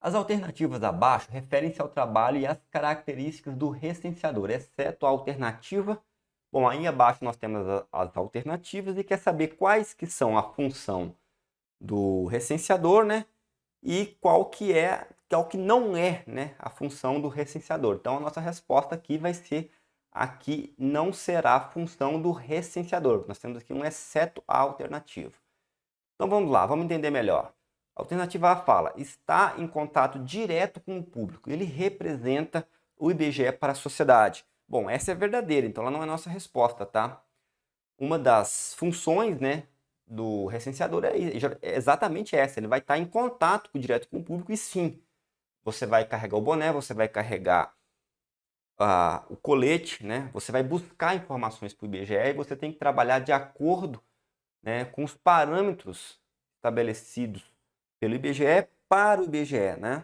As alternativas abaixo referem-se ao trabalho e às características do recenseador, exceto a alternativa. Bom, aí abaixo nós temos as alternativas e quer saber quais que são a função do recenseador, né? E qual que não é, né, a função do recenseador. Então a nossa resposta aqui vai ser aqui não será a função do recenseador. Nós temos aqui um exceto a alternativa. Então vamos lá, vamos entender melhor. A alternativa A fala, está em contato direto com o público. Ele representa o IBGE para a sociedade. Bom, essa é verdadeira, então ela não é nossa resposta, tá? Uma das funções, né, do recenseador é exatamente essa. Ele vai estar em contato direto com o público e sim, você vai carregar o boné, você vai carregar o colete, né? Você vai buscar informações para o IBGE e você tem que trabalhar de acordo, né, com os parâmetros estabelecidos pelo IBGE para o IBGE, né?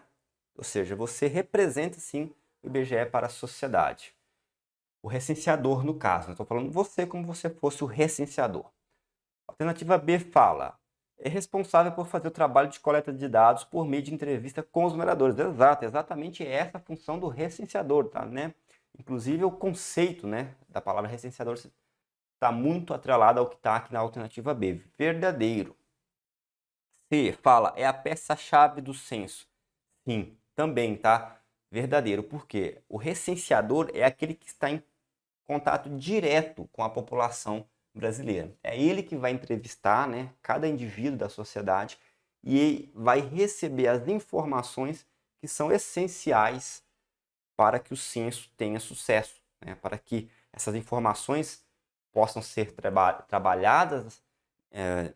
Ou seja, você representa sim o IBGE para a sociedade. O recenseador, no caso, estou falando você como você fosse o recenseador. Alternativa B fala, é responsável por fazer o trabalho de coleta de dados por meio de entrevista com os moradores. Exato, exatamente essa a função do recenseador, tá, né? Inclusive o conceito, né, da palavra recenseador está muito atrelado ao que está aqui na alternativa B. Verdadeiro. C fala, é a peça-chave do censo. Sim, também, tá? Verdadeiro. Por quê? O recenseador é aquele que está em contato direto com a população brasileira. É ele que vai entrevistar, né, cada indivíduo da sociedade e vai receber as informações que são essenciais para que o censo tenha sucesso, né, para que essas informações possam ser trabalhadas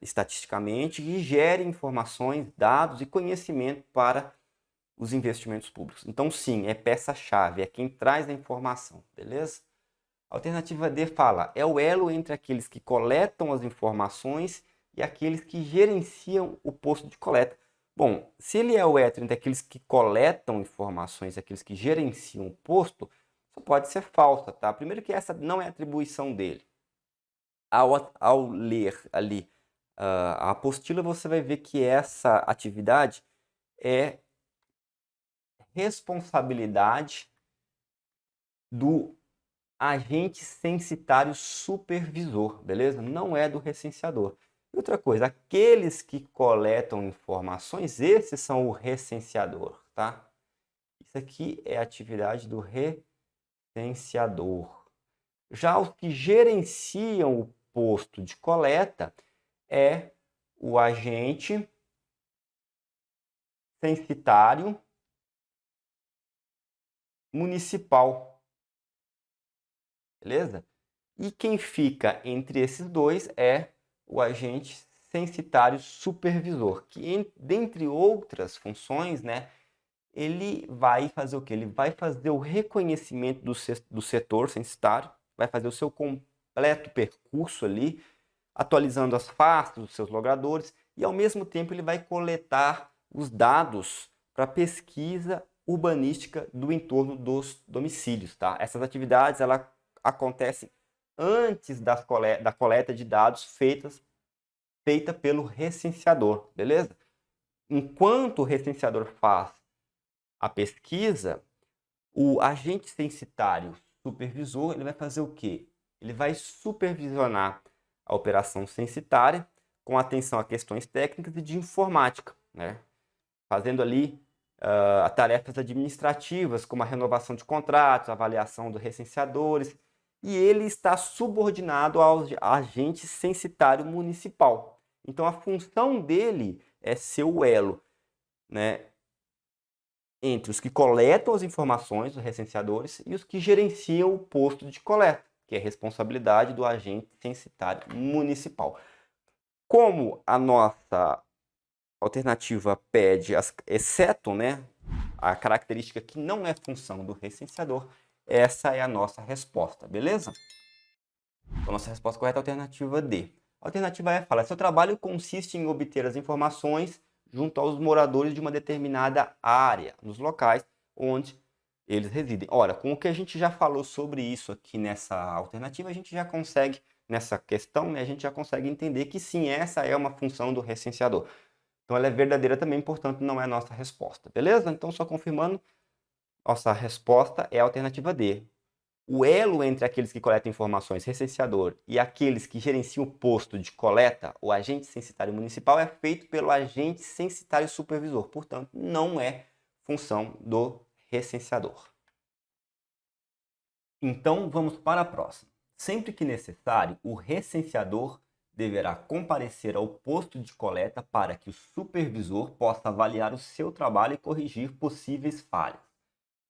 estatisticamente e gerem informações, dados e conhecimento para os investimentos públicos. Então, sim, é peça-chave, é quem traz a informação, beleza? A alternativa D fala, é o elo entre aqueles que coletam as informações e aqueles que gerenciam o posto de coleta. Bom, se ele é o elo entre aqueles que coletam informações e aqueles que gerenciam o posto, isso pode ser falsa, tá? Primeiro que essa não é atribuição dele. Ao ler ali a apostila, você vai ver que essa atividade é responsabilidade do agente censitário supervisor, beleza? Não é do recenseador. E outra coisa, aqueles que coletam informações, esses são o recenseador, tá? Isso aqui é a atividade do recenseador. Já os que gerenciam o posto de coleta é o agente censitário municipal, beleza? E quem fica entre esses dois é o agente censitário supervisor, que dentre outras funções, né, ele vai fazer o quê? Ele vai fazer o reconhecimento do setor censitário, vai fazer o seu completo percurso ali, atualizando as pastas dos seus logradores e ao mesmo tempo ele vai coletar os dados para pesquisa urbanística do entorno dos domicílios, tá? Essas atividades ela acontecem antes da coleta de dados feita pelo recenseador, beleza? Enquanto o recenseador faz a pesquisa, o agente censitário supervisor ele vai fazer o quê? Ele vai supervisionar a operação censitária com atenção a questões técnicas e de informática, né? Fazendo ali tarefas administrativas, como a renovação de contratos, a avaliação dos recenseadores, e ele está subordinado ao agente censitário municipal. Então, a função dele é ser o elo, né, entre os que coletam as informações dos recenseadores e os que gerenciam o posto de coleta, que é responsabilidade do agente censitário municipal. Como a nossa alternativa pede, exceto, né, a característica que não é função do recenseador, essa é a nossa resposta, beleza? Então, nossa resposta correta é a alternativa D. A alternativa E fala, seu trabalho consiste em obter as informações junto aos moradores de uma determinada área, nos locais onde eles residem. Ora, com o que a gente já falou sobre isso aqui nessa alternativa, a gente já consegue, nessa questão, né, a gente já consegue entender que sim, essa é uma função do recenseador. Então ela é verdadeira também, portanto não é a nossa resposta, beleza? Então só confirmando, nossa resposta é a alternativa D. O elo entre aqueles que coletam informações, recenseador, e aqueles que gerenciam o posto de coleta, o agente censitário municipal, é feito pelo agente censitário supervisor. Portanto, não é função do recenseador. Então, vamos para a próxima. Sempre que necessário, o recenseador deverá comparecer ao posto de coleta para que o supervisor possa avaliar o seu trabalho e corrigir possíveis falhas.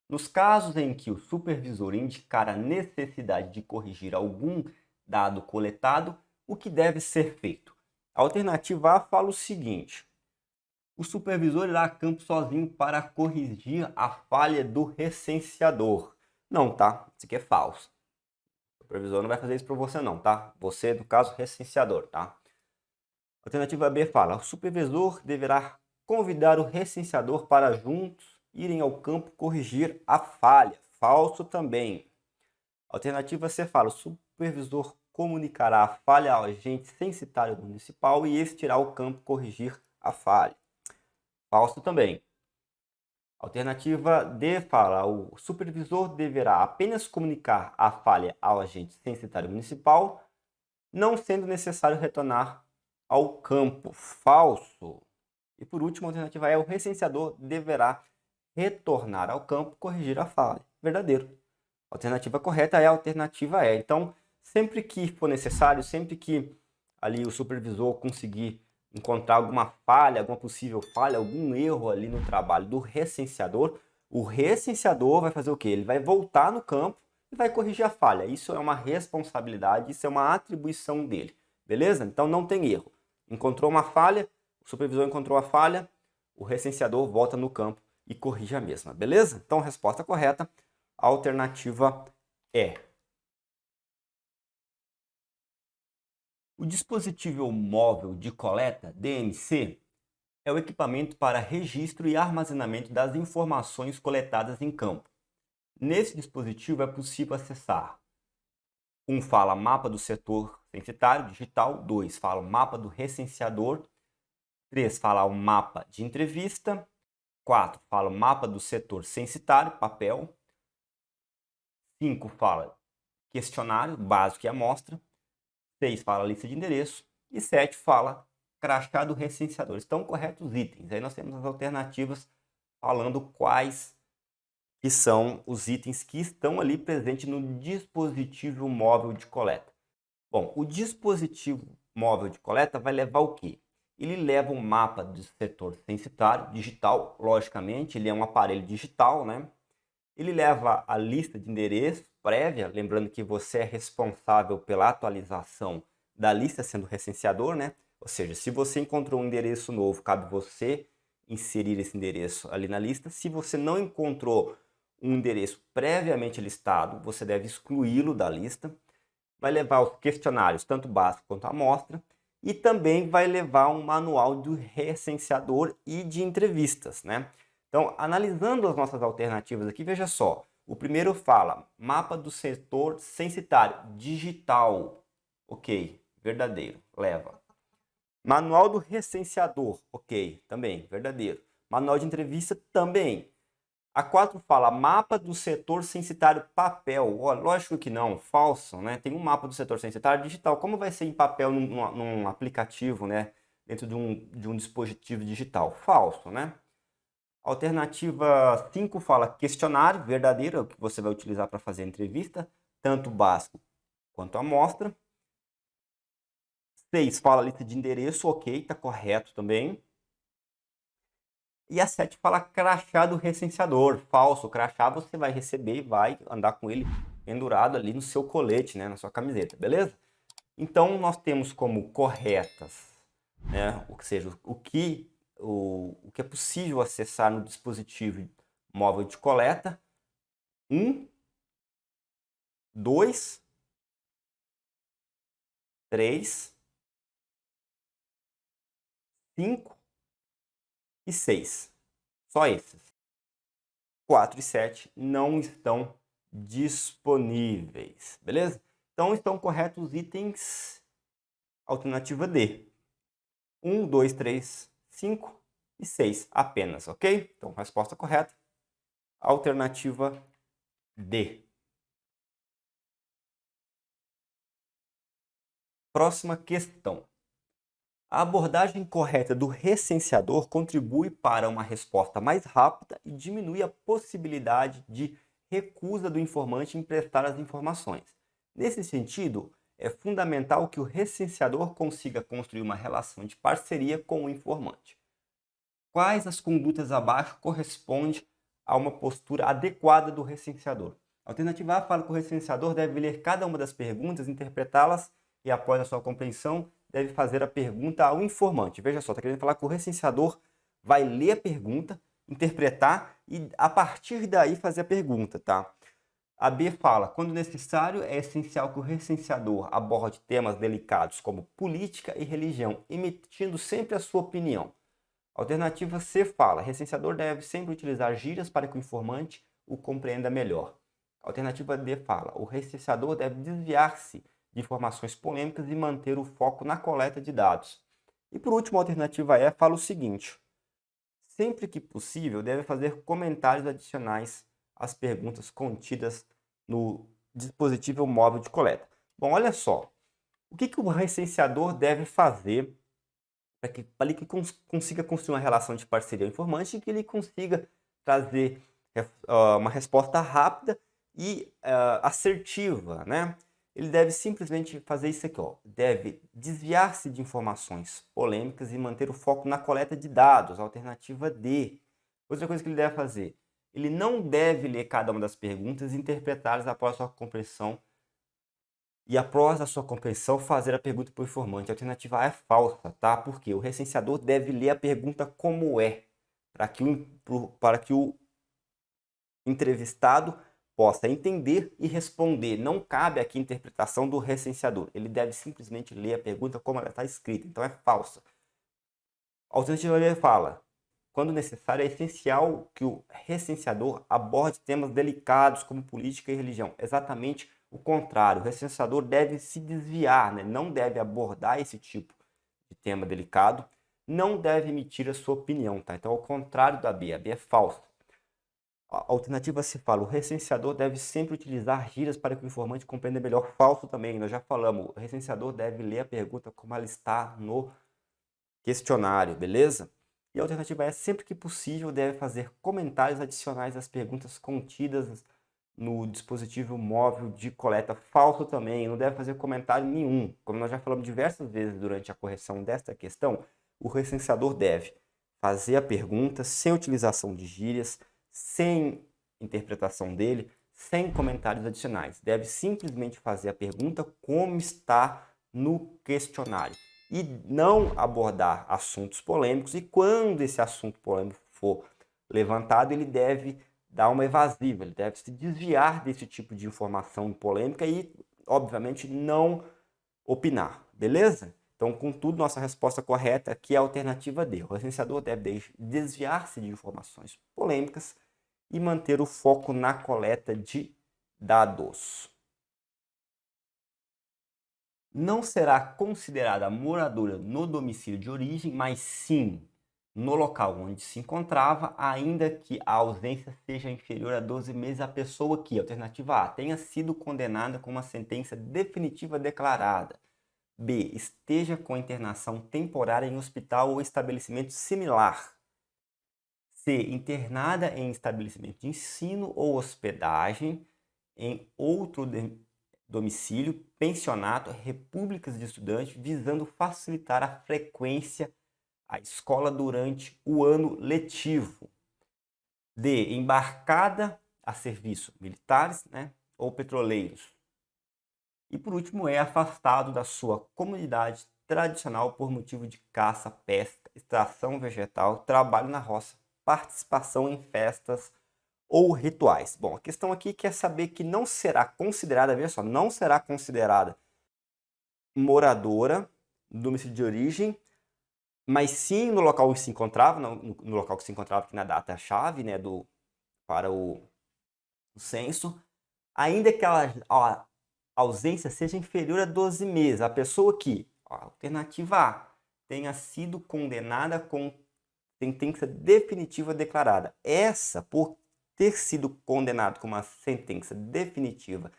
Nos casos em que o supervisor indicar a necessidade de corrigir algum dado coletado, o que deve ser feito? A alternativa A fala o seguinte: o supervisor irá a campo sozinho para corrigir a falha do recenseador. Não, tá? Isso aqui é falso. O supervisor não vai fazer isso para você não, tá? Você, no caso, recenseador, tá? A alternativa B fala: o supervisor deverá convidar o recenseador para juntos irem ao campo corrigir a falha. Falso também. Alternativa C fala: o supervisor comunicará a falha ao agente censitário municipal e este irá ao campo corrigir a falha. Falso também. Alternativa D fala: o supervisor deverá apenas comunicar a falha ao agente censitário municipal, não sendo necessário retornar ao campo. Falso. E por último, a alternativa é: o recenseador deverá retornar ao campo corrigir a falha. Verdadeiro. A alternativa correta é a alternativa E. Então, sempre que for necessário, sempre que ali o supervisor conseguir encontrar alguma falha, alguma possível falha, algum erro ali no trabalho do recenseador, o recenseador vai fazer o quê? Ele vai voltar no campo e vai corrigir a falha. Isso é uma responsabilidade, isso é uma atribuição dele. Beleza? Então não tem erro. Encontrou uma falha, o supervisor encontrou a falha, o recenseador volta no campo e corrige a mesma. Beleza? Então, resposta correta, alternativa E. O dispositivo móvel de coleta, DMC, é o equipamento para registro e armazenamento das informações coletadas em campo. Nesse dispositivo é possível acessar: 1 fala mapa do setor censitário digital, 2 fala mapa do recenseador, 3 fala o mapa de entrevista, 4 fala o mapa do setor censitário, papel, 5 fala questionário básico e amostra, 6 fala lista de endereço e 7 fala crachá do recenseador. Estão corretos os itens. Aí nós temos as alternativas falando quais que são os itens que estão ali presentes no dispositivo móvel de coleta. Bom, o dispositivo móvel de coleta vai levar o quê? Ele leva um mapa do setor censitário digital, logicamente, ele é um aparelho digital, né? Ele leva a lista de endereços prévia, lembrando que você é responsável pela atualização da lista sendo recenseador, né? Ou seja, se você encontrou um endereço novo, cabe você inserir esse endereço ali na lista. Se você não encontrou um endereço previamente listado, você deve excluí-lo da lista. Vai levar os questionários, tanto básico quanto amostra, e também vai levar um manual do recenseador e de entrevistas, né? Então, analisando as nossas alternativas aqui, veja só. O primeiro fala mapa do setor censitário digital. Ok, verdadeiro, leva. Manual do recenseador. Ok, também, verdadeiro. Manual de entrevista também. A 4 fala mapa do setor censitário papel. Oh, lógico que não, falso, né? Tem um mapa do setor censitário digital. Como vai ser em papel num aplicativo, né? Dentro de um dispositivo digital? Falso, né? Alternativa 5 fala questionário, verdadeiro, é o que você vai utilizar para fazer a entrevista, tanto básico quanto amostra. 6 fala lista de endereço, ok, está correto também. E a 7 fala crachá do recenseador, falso. O crachá você vai receber e vai andar com ele pendurado ali no seu colete, né, na sua camiseta, beleza? Então nós temos como corretas, né, ou seja, o que é possível acessar no dispositivo móvel de coleta: 1, 2, 3, 5 e 6. Só esses. 4 e 7 não estão disponíveis, beleza? Então estão corretos os itens alternativa D. 1, 2, 3, 5 e 6 apenas, ok? Então, resposta correta, alternativa D. Próxima questão. A abordagem correta do recenseador contribui para uma resposta mais rápida e diminui a possibilidade de recusa do informante em prestar as informações. Nesse sentido, é fundamental que o recenseador consiga construir uma relação de parceria com o informante. Quais as condutas abaixo correspondem a uma postura adequada do recenseador? A alternativa A fala que o recenseador deve ler cada uma das perguntas, interpretá-las e, após a sua compreensão, deve fazer a pergunta ao informante. Veja só, está querendo falar que o recenseador vai ler a pergunta, interpretar e, a partir daí, fazer a pergunta, tá? A B fala, quando necessário, é essencial que o recenseador aborde temas delicados como política e religião, emitindo sempre a sua opinião. A alternativa C fala, recenseador deve sempre utilizar gírias para que o informante o compreenda melhor. A alternativa D fala, o recenseador deve desviar-se de informações polêmicas e manter o foco na coleta de dados. E por último, a alternativa E fala o seguinte, sempre que possível, deve fazer comentários adicionais às perguntas contidas no dispositivo móvel de coleta. Bom, olha só, o que o recenseador deve fazer para que consiga construir uma relação de parceria ao informante e que ele consiga trazer uma resposta rápida e assertiva, né? Ele deve simplesmente fazer isso aqui, ó. Deve desviar-se de informações polêmicas e manter o foco na coleta de dados, alternativa D. Outra coisa que ele deve fazer, ele não deve ler cada uma das perguntas e interpretá-las após a sua compreensão e após a sua compreensão fazer a pergunta para o informante. A alternativa A é falsa, tá? Porque o recenseador deve ler a pergunta como é, para que o entrevistado possa entender e responder. Não cabe aqui a interpretação do recenseador. Ele deve simplesmente ler a pergunta como ela está escrita. Então é falsa. A alternativa B fala, quando necessário, é essencial que o recenseador aborde temas delicados como política e religião. Exatamente o contrário. O recenseador deve se desviar, né? Não deve abordar esse tipo de tema delicado, não deve emitir a sua opinião, tá? Então, ao contrário da B, a B é falsa. A alternativa se fala, o recenseador deve sempre utilizar gírias para que o informante compreenda melhor. Falso também, nós já falamos, o recenseador deve ler a pergunta como ela está no questionário, beleza? E a alternativa é, sempre que possível, deve fazer comentários adicionais às perguntas contidas no dispositivo móvel de coleta. Falso também, não deve fazer comentário nenhum. Como nós já falamos diversas vezes durante a correção desta questão, o recenseador deve fazer a pergunta sem utilização de gírias, sem interpretação dele, sem comentários adicionais. Deve simplesmente fazer a pergunta como está no questionário e não abordar assuntos polêmicos. E quando esse assunto polêmico for levantado, ele deve dar uma evasiva, ele deve se desviar desse tipo de informação polêmica e, obviamente, não opinar, beleza? Então, contudo, nossa resposta correta aqui é a alternativa D. O recenseador deve desviar-se de informações polêmicas e manter o foco na coleta de dados. Não será considerada moradora no domicílio de origem, mas sim no local onde se encontrava, ainda que a ausência seja inferior a 12 meses, a pessoa que, alternativa A, tenha sido condenada com uma sentença definitiva declarada. B, esteja com internação temporária em hospital ou estabelecimento similar. C, internada em estabelecimento de ensino ou hospedagem em outro domicílio, pensionato, repúblicas de estudantes, visando facilitar a frequência à escola durante o ano letivo. D, embarcada a serviço militares, né, ou petroleiros. E por último, é afastado da sua comunidade tradicional por motivo de caça, pesca, extração vegetal, trabalho na roça, participação em festas ou rituais. Bom, a questão aqui quer saber que não será considerada, veja só, não será considerada moradora do domicílio de origem, mas sim no local que se encontrava, no local que se encontrava aqui na data-chave, né, para o censo, ainda que a ausência seja inferior a 12 meses. A pessoa que, alternativa A, tenha sido condenada com sentença definitiva declarada. Essa, por ter sido condenado com uma sentença definitiva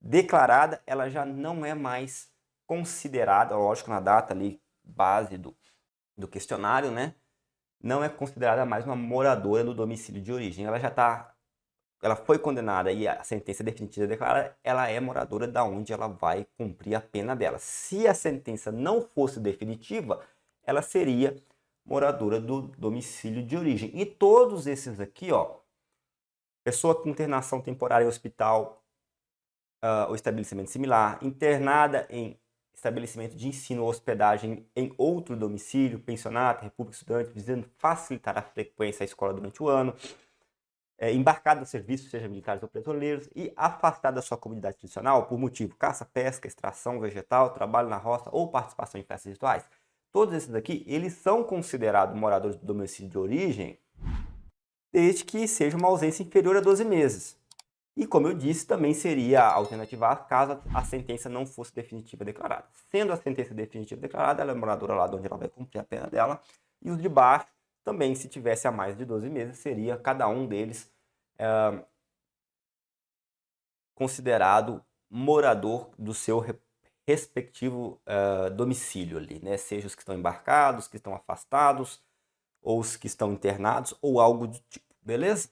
declarada, ela já não é mais considerada, lógico, na data ali base do questionário, né? Não é considerada mais uma moradora do domicílio de origem. Ela foi condenada e a sentença definitiva declarada, ela é moradora da onde ela vai cumprir a pena dela. Se a sentença não fosse definitiva, ela seria moradora do domicílio de origem. E todos esses aqui, ó, pessoa com internação temporária em hospital ou estabelecimento similar, internada em estabelecimento de ensino ou hospedagem em outro domicílio, pensionato, república estudante, visando facilitar a frequência à escola durante o ano, embarcado no serviço, seja militares ou petroleiros, e afastado da sua comunidade tradicional por motivo caça, pesca, extração vegetal, trabalho na roça ou participação em festas rituais. Todos esses aqui, eles são considerados moradores do domicílio de origem, desde que seja uma ausência inferior a 12 meses. E, como eu disse, também seria a alternativa A caso a sentença não fosse definitiva declarada. Sendo a sentença definitiva declarada, ela é moradora lá de onde ela vai cumprir a pena dela. E os de baixo, também, se tivesse a mais de 12 meses, seria cada um deles considerado morador do seu respectivo domicílio ali, né? Seja os que estão embarcados, os que estão afastados, ou os que estão internados, ou algo do tipo, beleza?